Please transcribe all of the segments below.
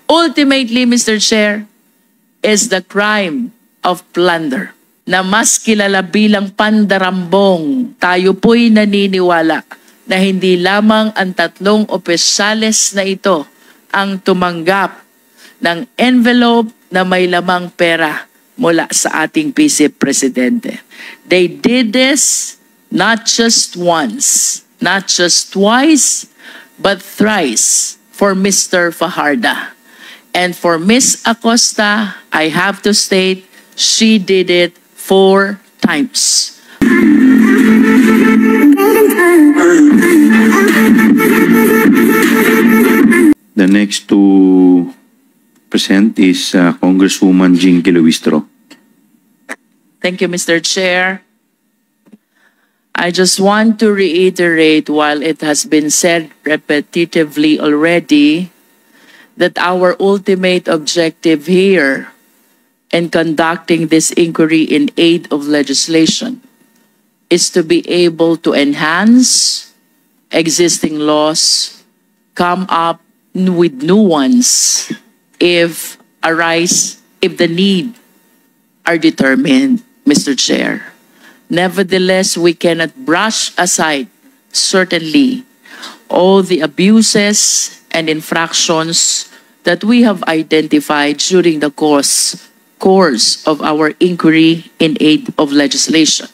Ultimately, Mr. Chair, is the crime of plunder na mas kilala bilang pandarambong. Tayo po'y naniniwala na hindi lamang ang 3 opisyales na ito ang tumanggap ng envelope na may lamang pera mula sa ating Vice Presidente. They did this not just once, not just twice, but thrice for Mr. Fajardo. And for Ms. Acosta, I have to state, she did it 4 times. The next to present is Congresswoman Jinky Luistro. Thank you, Mr. Chair. I just want to reiterate, while it has been said repetitively already, that our ultimate objective here in conducting this inquiry in aid of legislation is to be able to enhance existing laws, come up with new ones if the need are determined, Mr. Chair. Nevertheless, we cannot brush aside, certainly, all the abuses and infractions that we have identified during the course of our inquiry in aid of legislation.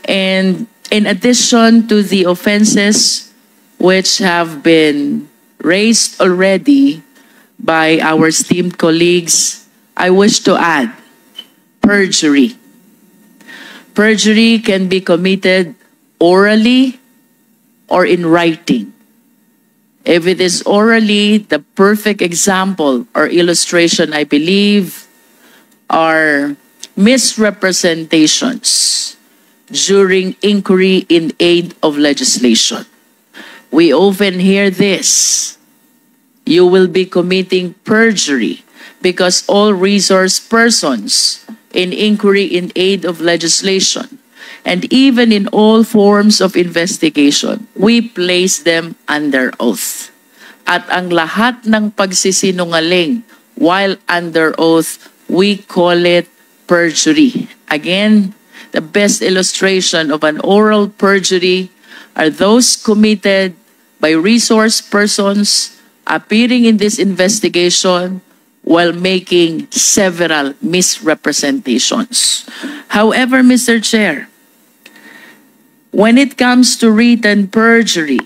And in addition to the offenses which have been raised already by our esteemed colleagues, I wish to add perjury. Perjury can be committed orally or in writing. If it is orally, the perfect example or illustration, I believe, are misrepresentations during inquiry in aid of legislation. We often hear this: you will be committing perjury because all resource persons in inquiry in aid of legislation and even in all forms of investigation, we place them under oath. At ang lahat ng pagsisinungaling while under oath, we call it perjury. Again, the best illustration of an oral perjury are those committed by resource persons appearing in this investigation while making several misrepresentations. However, Mr. Chair, when it comes to written perjury,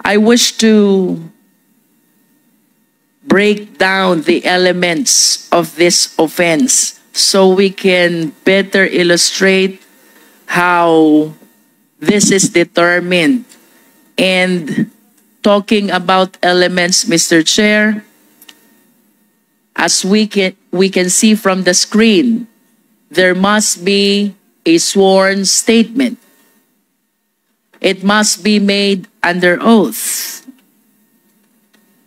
I wish to break down the elements of this offense so we can better illustrate how this is determined. And talking about elements, Mr. Chair, as we can see from the screen, there must be a sworn statement. It must be made under oath.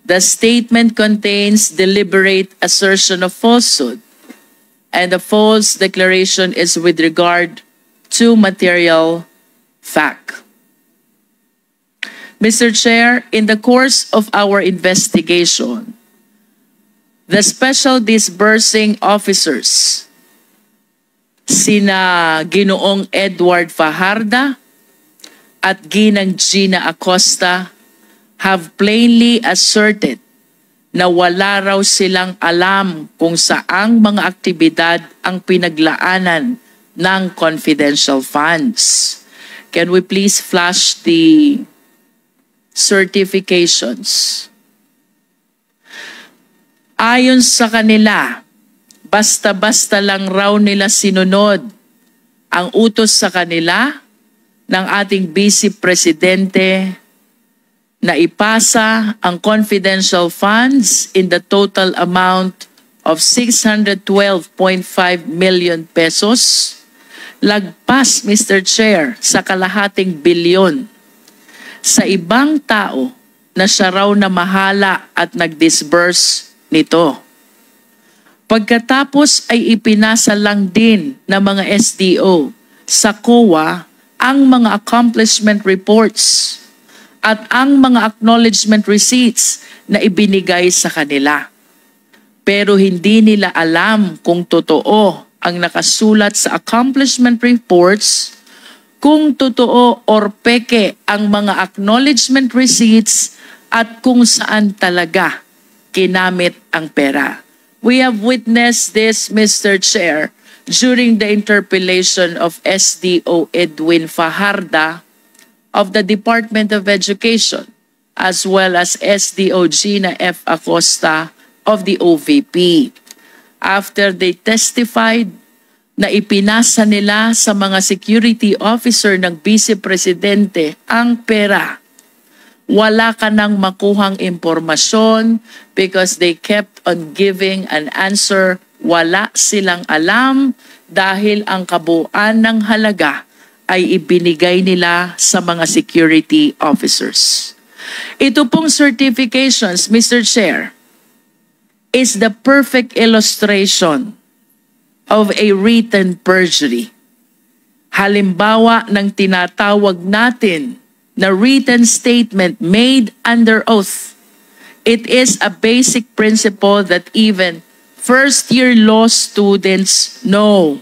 The statement contains deliberate assertion of falsehood, and the false declaration is with regard to material fact. Mr. Chair, in the course of our investigation, the special disbursing officers, sina Ginoong Edward Fajardo at Ginang Gina Acosta, have plainly asserted na wala raw silang alam kung saang mga aktibidad ang pinaglaanan ng confidential funds. Can we please flash the certifications? Ayon sa kanila, basta-basta lang raw nila sinunod ang utos sa kanila ng ating Vice Presidente na ipasa ang confidential funds in the total amount of 612.5 million pesos, lagpas, Mr. Chair, sa kalahating bilyon sa ibang tao na siya raw na mahala at nag-disburse nito. Pagkatapos ay ipinasa lang din ng mga SDO sa COA ang mga accomplishment reports at ang mga acknowledgement receipts na ibinigay sa kanila. Pero hindi nila alam kung totoo ang nakasulat sa accomplishment reports, kung totoo or peke ang mga acknowledgement receipts at kung saan talaga ginamit ang pera. We have witnessed this, Mr. Chair, during the interpellation of SDO Edwin Fajarda of the Department of Education, as well as SDO Gina F. Acosta of the OVP. After they testified na ipinasa nila sa mga security officer ng Vice Presidente ang pera, wala ka nang makuhang impormasyon because they kept on giving an answer. Wala silang alam dahil ang kabuuan ng halaga ay ibinigay nila sa mga security officers. Ito pong certifications, Mr. Chair, is the perfect illustration of a written perjury. Halimbawa ng tinatawag natin na written statement made under oath. It is a basic principle that even first-year law students know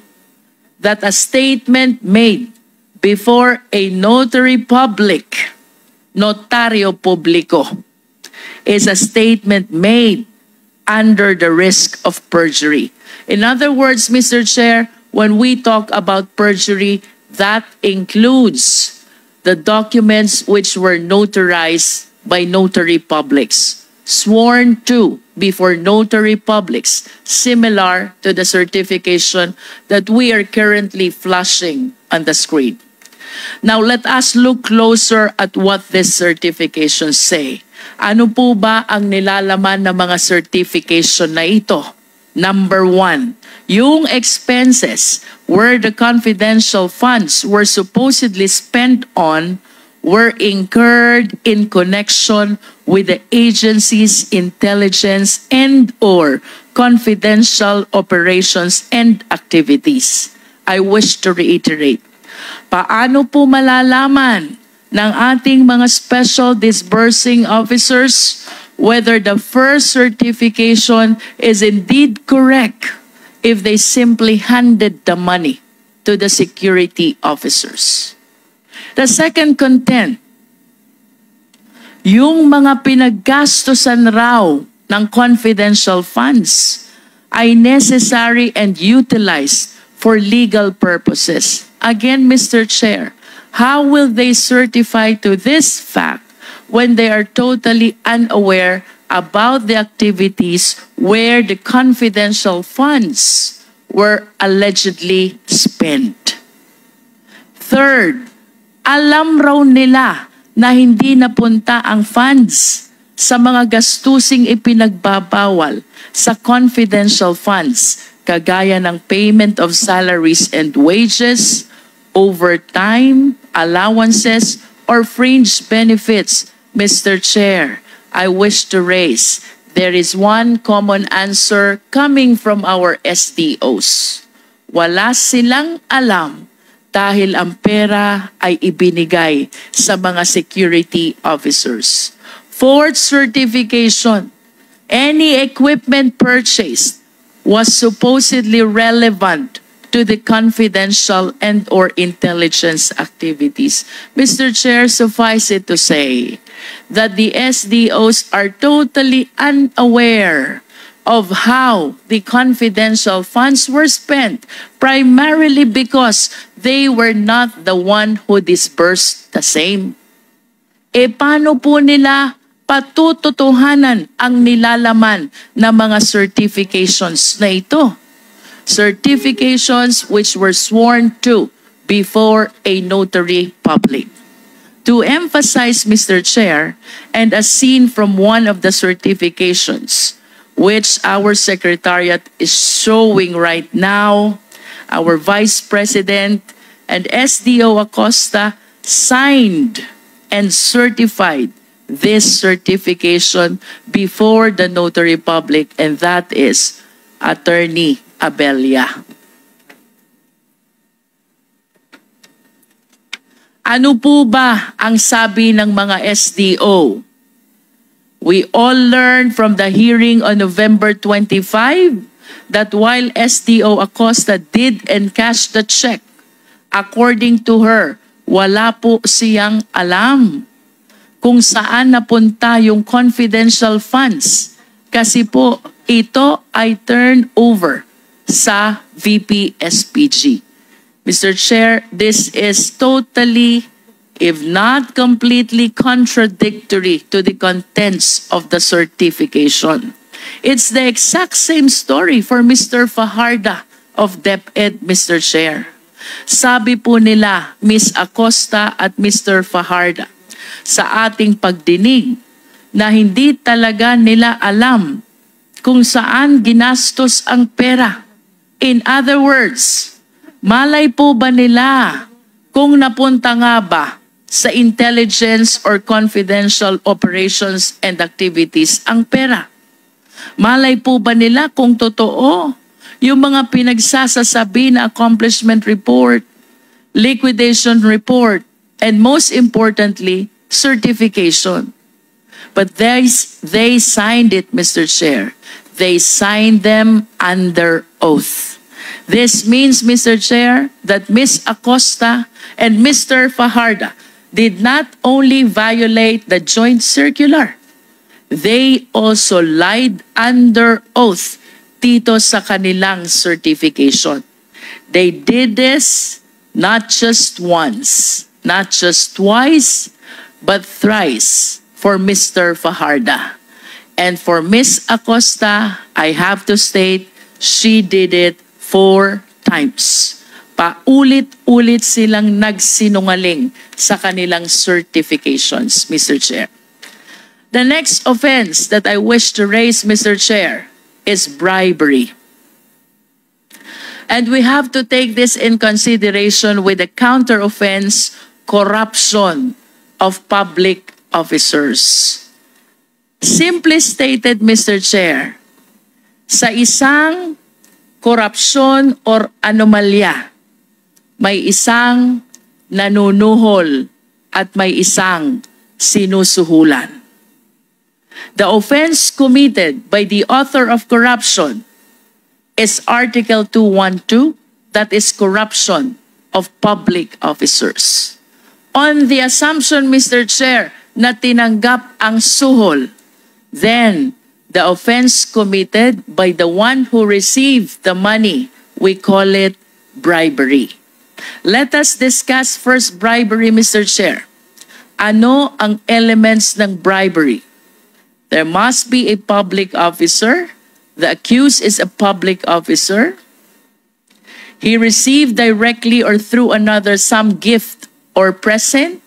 that a statement made before a notary public, notario publico, is a statement made under the risk of perjury. In other words, Mr. Chair, when we talk about perjury, that includes the documents which were notarized by notary publics, sworn to before notary publics, similar to the certification that we are currently flashing on the screen. Now, let us look closer at what these certifications say. Ano po ba ang nilalaman ng mga certification na ito? Number 1, yung expenses where the confidential funds were supposedly spent on were incurred in connection with the agency's intelligence and or confidential operations and activities. I wish to reiterate, paano po malalaman ng ating mga special disbursing officers whether the first certification is indeed correct if they simply handed the money to the security officers? The second content, yung mga pinaggastosan raw ng confidential funds ay necessary and utilized for legal purposes. Again, Mr. Chair, how will they certify to this fact when they are totally unaware about the activities where the confidential funds were allegedly spent? Third, alam raw nila na hindi napunta ang funds sa mga gastusing ipinagbabawal sa confidential funds, kagaya ng payment of salaries and wages, overtime, allowances, or fringe benefits. Mr. Chair, I wish to raise, there is one common answer coming from our SDOs. Wala silang alam dahil ang pera ay ibinigay sa mga security officers. Fourth certification, any equipment purchased was supposedly relevant to the confidential and or intelligence activities. Mr. Chair, suffice it to say that the SDOs are totally unaware of how the confidential funds were spent, primarily because they were not the one who disbursed the same. E paano po nila patututuhanan ang nilalaman ng mga certifications na ito? Certifications which were sworn to before a notary public. To emphasize, Mr. Chair, and as seen from one of the certifications, which our Secretariat is showing right now, our Vice President and SDO Acosta signed and certified this certification before the notary public, and that is Attorney Abella. Ano po ba ang sabi ng mga SDO? We all learned from the hearing on November 25 that while SDO Acosta did encash the check, according to her, wala po siyang alam kung saan napunta yung confidential funds kasi po ito ay turned over sa VP SPG. Mr. Chair, this is totally, if not completely contradictory to the contents of the certification. It's the exact same story for Mr. Fajarda of DepEd, Mr. Chair. Sabi po nila, Ms. Acosta at Mr. Fajarda, sa ating pagdinig na hindi talaga nila alam kung saan ginastos ang pera. In other words, malay po ba nila kung napunta nga ba sa intelligence or confidential operations and activities ang pera? Malay po ba nila kung totoo yung mga pinagsasasabi na accomplishment report, liquidation report, and most importantly, certification? But they signed it, Mr. Chair. They signed them under oath. This means, Mr. Chair, that Ms. Acosta and Mr. Fajarda did not only violate the joint circular, they also lied under oath dito sa kanilang certification. They did this not just once, not just twice, but thrice for Mr. Fajarda. And for Ms. Acosta, I have to state, she did it 4 times. Paulit-ulit silang nagsinungaling sa kanilang certifications, Mr. Chair. The next offense that I wish to raise, Mr. Chair, is bribery. And we have to take this in consideration with the counter offense, corruption of public officers. Simply stated, Mr. Chair, sa isang korupsyon or anomalya, may isang nanunuhol at may isang sinusuhulan. The offense committed by the author of corruption is Article 212, that is corruption of public officers. On the assumption, Mr. Chair, na tinanggap ang suhol, then the offense committed by the one who received the money, we call it bribery. Let us discuss first bribery, Mr. Chair. Ano ang elements ng bribery? There must be a public officer. The accused is a public officer. He received directly or through another some gift or present.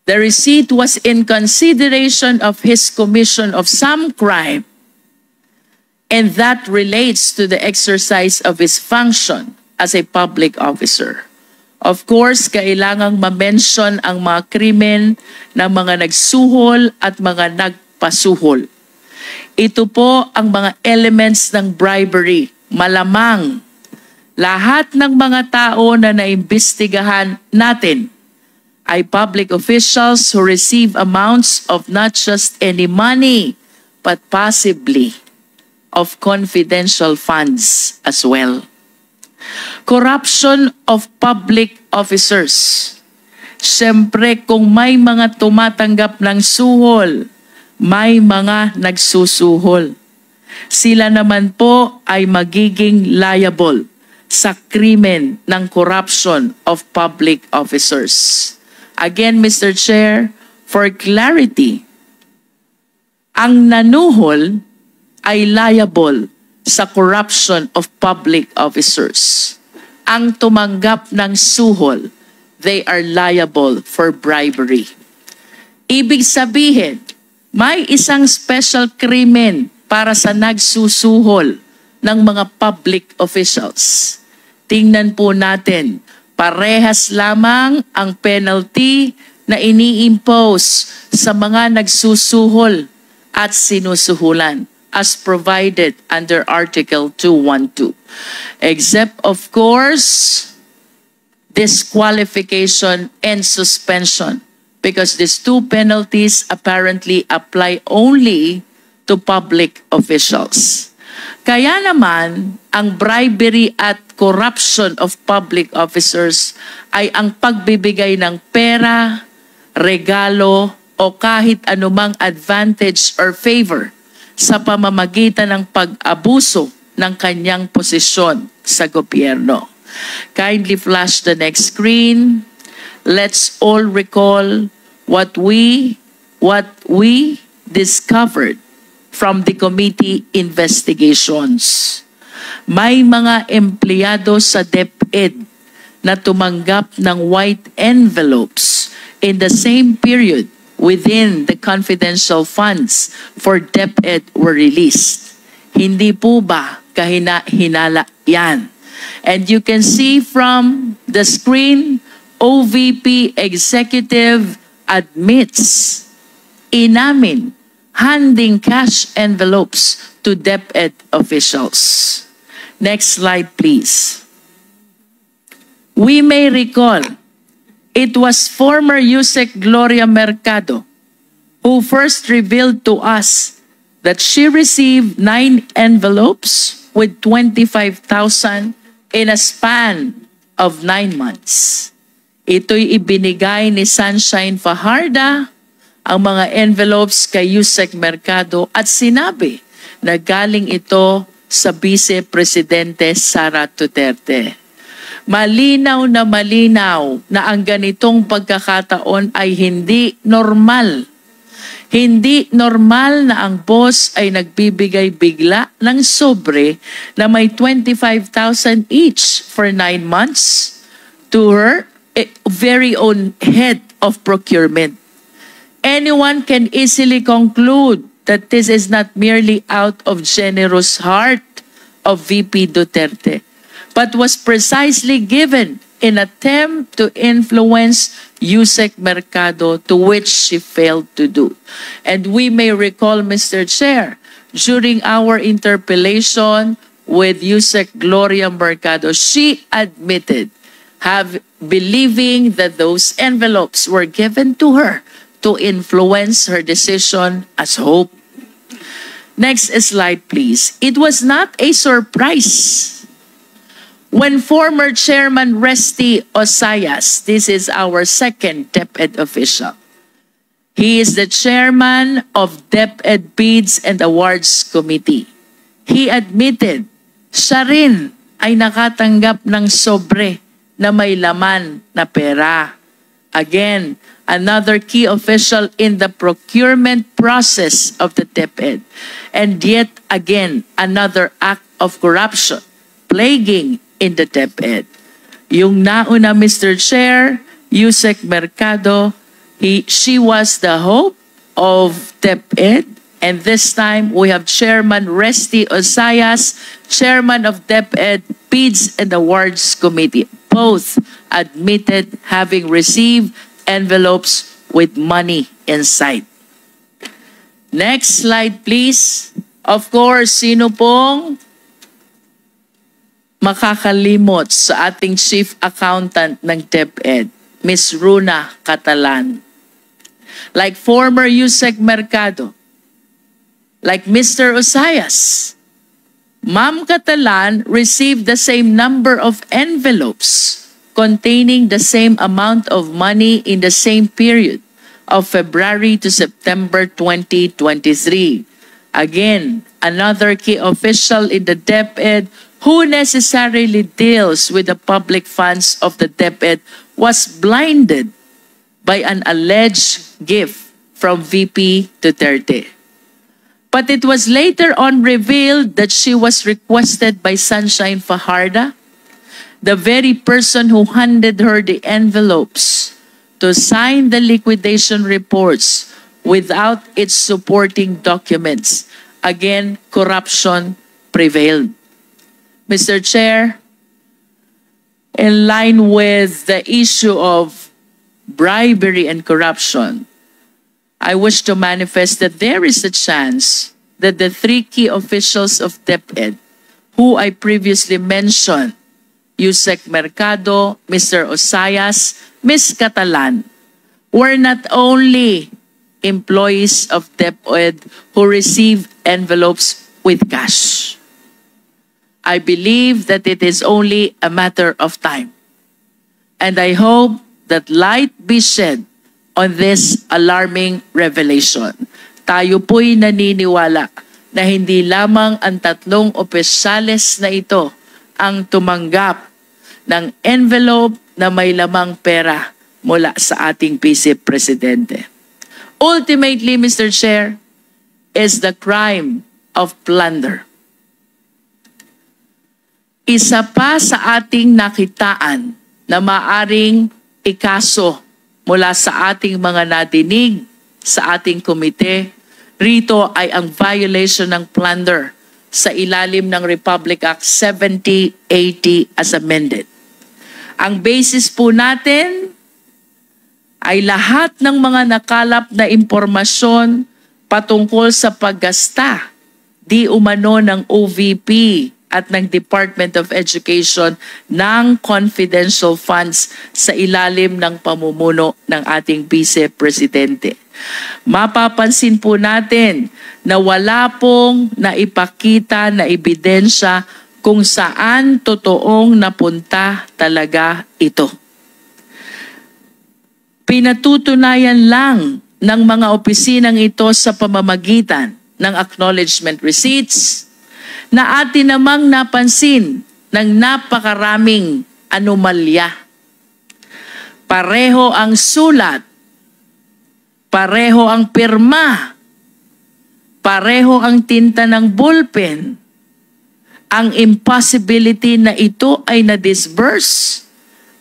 The receipt was in consideration of his commission of some crime, and that relates to the exercise of his function as a public officer. Of course, kailangang ma-mention ang mga krimen ng mga nagsuhol at mga nagpasuhol. Ito po ang mga elements ng bribery. Malamang lahat ng mga tao na naimbestigahan natin ay public officials who receive amounts of not just any money, but possibly of confidential funds as well. Corruption of public officers. Siyempre, kung may mga tumatanggap ng suhol, may mga nagsusuhol. Sila naman po ay magiging liable sa krimen ng corruption of public officers. Again, Mr. Chair, for clarity, ang nanuhol ay liable sa corruption of public officers. Ang tumanggap ng suhol, they are liable for bribery. Ibig sabihin, may isang special krimen para sa nagsusuhol ng mga public officials. Tingnan po natin, parehas lamang ang penalty na ini-impose sa mga nagsusuhol at sinusuhulan as provided under Article 212. Except, of course, disqualification, and suspension, because these two penalties apparently apply only to public officials. Kaya naman, ang bribery at corruption of public officers ay ang pagbibigay ng pera, regalo, o kahit anumang advantage or favor sa pamamagitan ng pag-abuso ng kanyang posisyon sa gobyerno. Kindly flash the next screen. Let's all recall what we discovered from the committee investigations. May mga empleyado sa DepEd na tumanggap ng white envelopes in the same period within the confidential funds for DepEd were released. Hindi po ba kahina-hinala yan? And you can see from the screen, OVP executive admits, inamin, handing cash envelopes to DepEd officials. Next slide, please. We may recall, it was former USEC Gloria Mercado who first revealed to us that she received 9 envelopes with 25,000 in a span of 9 months. Ito'y ibinigay ni Sunshine Fajarda, ang mga envelopes kay USEC Mercado, at sinabi na galing ito sa Vice Presidente Sara Duterte. Malinaw na ang ganitong pagkakataon ay hindi normal. Hindi normal na ang boss ay nagbibigay bigla ng sobre na may 25,000 each for 9 months to her very own head of procurement. Anyone can easily conclude that this is not merely out of generous heart of VP Duterte, but was precisely given in attempt to influence USEC Mercado, to which she failed to do. And we may recall, Mr. Chair, during our interpellation with USEC Gloria Mercado, she admitted believing that those envelopes were given to her to influence her decision as Hope. Next slide, please. It was not a surprise when former Chairman Resty Osayas, this is our second DepEd official, he is the chairman of DepEd Bids and Awards Committee. He admitted, siya rin ay nakatanggap ng sobre na may laman na pera. Again, another key official in the procurement process of the DepEd. And yet again, another act of corruption plaguing in the DepEd. Yung nauna, Mr. Chair, USEC Mercado, she was the hope of DepEd. And this time, we have Chairman Resty Osayas, Chairman of DepEd Bids and Awards Committee. Both admitted having received envelopes with money inside. Next slide, please. Of course, sino pong makakalimot sa ating Chief Accountant ng DepEd, Ms. Runa Catalan. Like former USEC Mercado, like Mr. Osayas, Ma'am Catalan received the same number of envelopes containing the same amount of money in the same period of February to September 2023. Again, another key official in the DepEd who necessarily deals with the public funds of the DepEd was blinded by an alleged gift from VP Duterte. But it was later on revealed that she was requested by Sunshine Fajarda, the very person who handed her the envelopes, to sign the liquidation reports without its supporting documents. Again, corruption prevailed. Mr. Chair, in line with the issue of bribery and corruption, I wish to manifest that there is a chance that the 3 key officials of DepEd, who I previously mentioned, Yusek Mercado, Mr. Osayas, Ms. Catalan, were not only employees of DepEd who received envelopes with cash. I believe that it is only a matter of time. And I hope that light be shed on this alarming revelation. Tayo po'y naniniwala na hindi lamang ang 3 opisyales na ito ang tumanggap ng envelope na may lamang pera mula sa ating Vice Presidente. Ultimately, Mr. Chair, is the crime of plunder. Isa pa sa ating nakitaan na maaring ikaso mula sa ating mga nadinig sa ating komite, rito ay ang violation ng plunder sa ilalim ng Republic Act 7080 as amended. Ang basis po natin ay lahat ng mga nakalap na impormasyon patungkol sa paggasta di umano ng OVP at ng Department of Education ng confidential funds sa ilalim ng pamumuno ng ating Vice Presidente. Mapapansin po natin na wala pong naipakita na ebidensya kung saan totoong napunta talaga ito. Pinatutunayan lang ng mga opisinang ito sa pamamagitan ng acknowledgement receipts na atin namang napansin ng napakaraming anomalya. Pareho ang sulat, pareho ang pirma, pareho ang tinta ng ballpen. Ang impossibility na ito ay na-disburse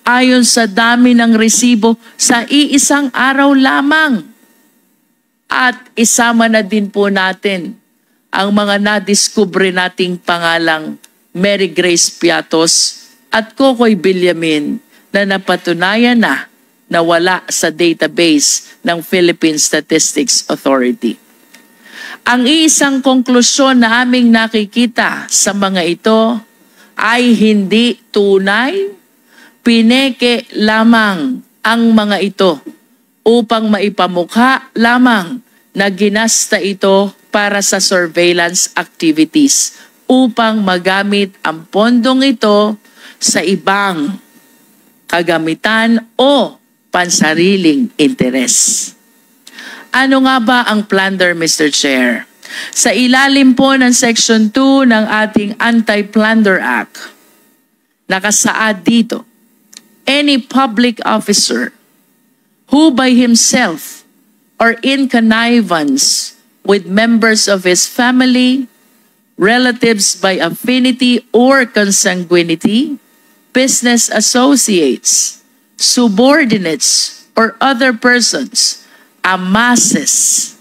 ayon sa dami ng resibo sa iisang araw lamang. At isama na din po natin ang mga nadiskubre nating pangalang Mary Grace Piatos at Kokoy Villamin na napatunayan na wala sa database ng Philippine Statistics Authority. Ang isang konklusyon na aming nakikita sa mga ito ay hindi tunay, pineke lamang ang mga ito upang maipamukha lamang na ginasta ito para sa surveillance activities upang magamit ang pondong ito sa ibang kagamitan o pansariling interes. Ano nga ba ang plunder, Mr. Chair? Sa ilalim po ng Section 2 ng ating Anti-Plunder Act, nakasaad dito, any public officer who by himself or in connivance with members of his family, relatives by affinity or consanguinity, business associates, subordinates, or other persons amasses,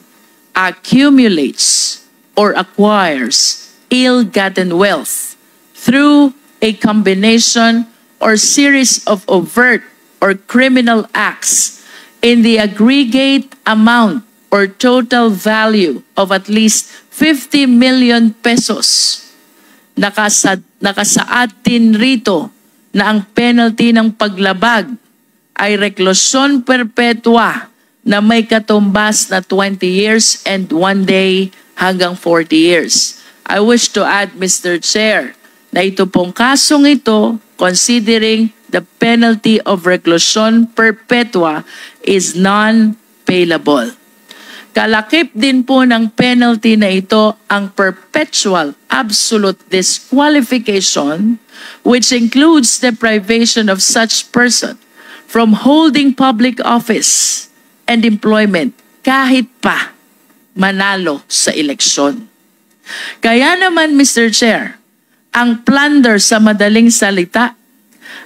accumulates, or acquires ill-gotten wealth through a combination or series of overt or criminal acts in the aggregate amount or total value of at least 50 million pesos. Nakasaad din rito na ang penalty ng paglabag ay reklusyon perpetua na may katumbas na 20 years and 1 day hanggang 40 years. I wish to add, Mr. Chair, na ito pong kasong ito, considering the penalty of reclusion perpetua is non-payable. Kalakip din po ng penalty na ito ang perpetual absolute disqualification, which includes deprivation of such person from holding public office and employment kahit pa manalo sa eleksyon. Kaya naman, Mr. Chair, ang plunder sa madaling salita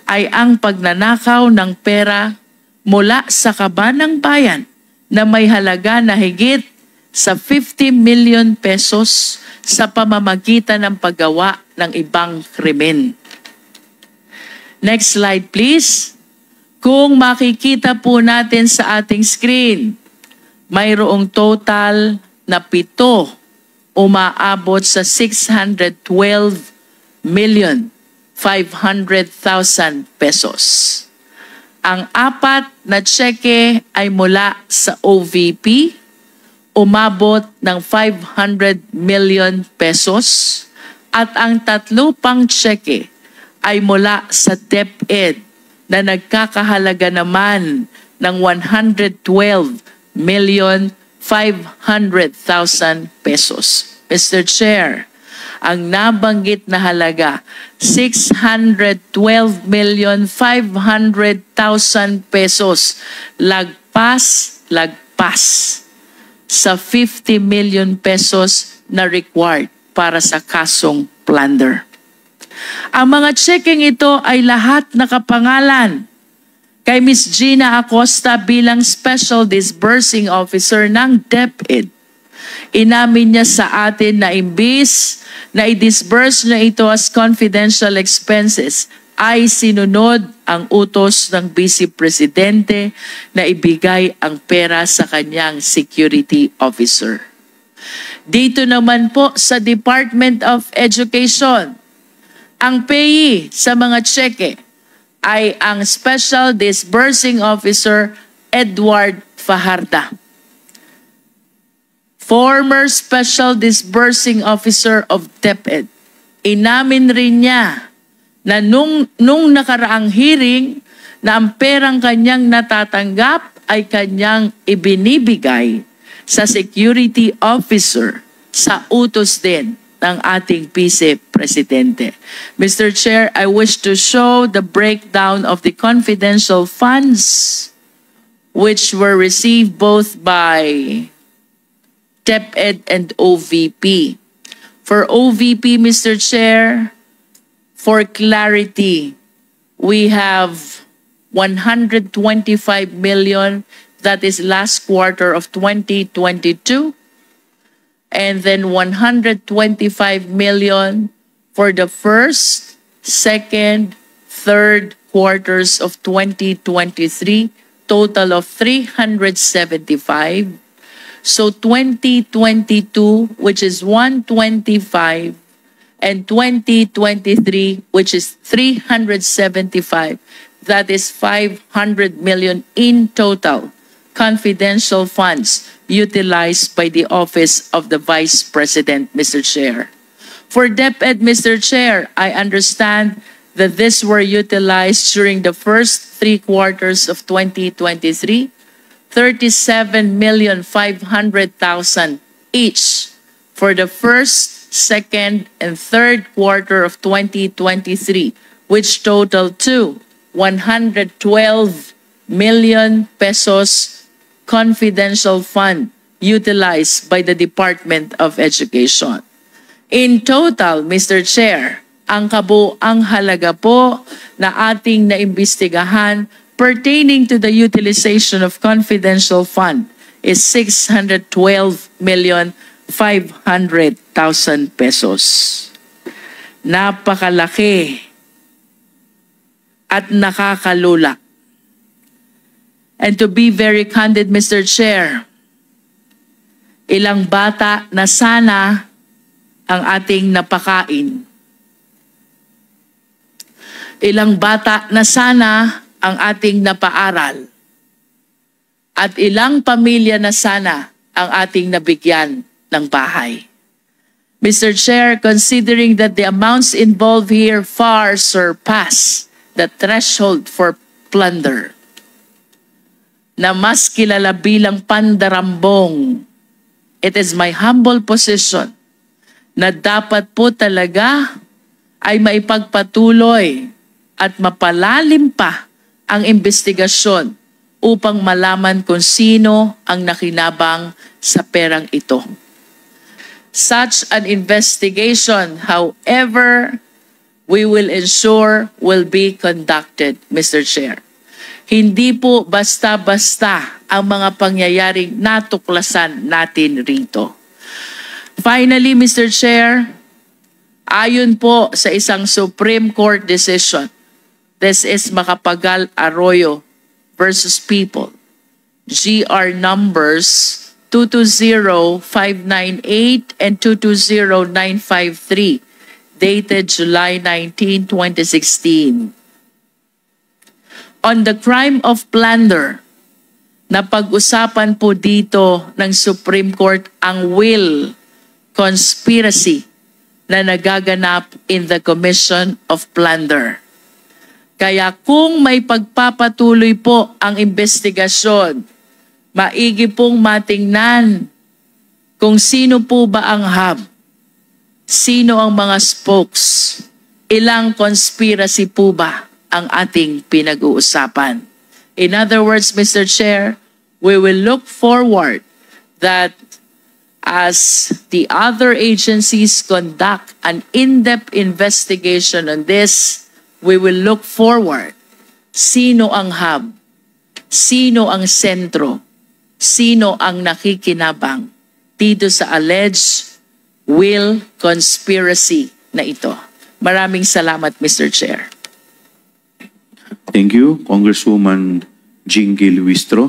ay ang pagnanakaw ng pera mula sa kabanang bayan na may halaga na higit sa 50 million pesos sa pamamagitan ng paggawa ng ibang krimen. Next slide, please. Kung makikita po natin sa ating screen, mayroong total na 7 umaabot sa 612 million pesos. Ang 4 na cheque ay mula sa OVP, umabot ng 500 million pesos, at ang 3 pang cheque ay mula sa DepEd na nagkakahalaga naman ng 112,500,000 pesos. Mr. Chair, ang nabanggit na halaga, 612,500,000 pesos, lagpas sa 50 million pesos na required para sa kasong plunder. Ang mga checking ito ay lahat nakapangalan kay Ms. Gina Acosta bilang Special Disbursing Officer ng DepEd. Inamin niya sa atin na imbis na i-disburse na ito as confidential expenses, ay sinunod ang utos ng Vice Presidente na ibigay ang pera sa kanyang security officer. Dito naman po sa Department of Education, ang payee sa mga cheque ay ang Special Disbursing Officer Edward Fajarda. Former Special Disbursing Officer of DepEd. Inamin rin niya na nung nakaraang hearing na ang perang kanyang natatanggap ay kanyang ibinibigay sa security officer sa utos din ng ating Vice Presidente. Mr. Chair, I wish to show the breakdown of the confidential funds which were received both by DepEd and OVP. For OVP, Mr. Chair, for clarity, we have 125 million, that is last quarter of 2022, and then 125 million for the first, second, third quarters of 2023, total of 375. So 2022, which is 125, and 2023, which is 375, that is 500 million in total confidential funds utilized by the Office of the Vice President, Mr. Chair. For DepEd, Mr. Chair, I understand that this were utilized during the first 3 quarters of 2023, 37,500,000 each for the first, second, and third quarter of 2023, which totaled to 112 million pesos confidential fund utilized by the Department of Education. In total, Mr. Chair, ang kabuang halaga po na ating naimbestigahan pertaining to the utilization of confidential fund is 612,500,000 pesos. Napakalaki at nakakalula. And to be very candid, Mr. Chair, ilang bata na sana ang ating napakain. Ilang bata na sana ang ating napaaral. At ilang pamilya na sana ang ating nabigyan ng bahay. Mr. Chair, considering that the amounts involved here far surpass the threshold for plunder, na mas kilala bilang pandarambong, it is my humble position na dapat po talaga ay maipagpatuloy at mapalalim pa ang investigasyon upang malaman kung sino ang nakinabang sa perang ito. Such an investigation, however, we will ensure will be conducted, Mr. Chair. Hindi po basta-basta ang mga pangyayaring natuklasan natin rito. Finally, Mr. Chair, ayon po sa isang Supreme Court decision, this is Macapagal Arroyo versus People, GR numbers 220598 and 220953, dated July 19, 2016. On the crime of plunder, napag-usapan po dito ng Supreme Court ang will, conspiracy na nagaganap in the commission of plunder. Kaya kung may pagpapatuloy po ang investigasyon, maigi pong matingnan kung sino po ba ang hub, sino ang mga spokes, ilang conspiracy po ba ang ating pinag-uusapan. In other words, Mr. Chair, we will look forward that as the other agencies conduct an in-depth investigation on this, we will look forward sino ang hub, sino ang sentro, sino ang nakikinabang dito sa alleged will conspiracy na ito. Maraming salamat, Mr. Chair. Thank you, Congresswoman Jinky Luistro.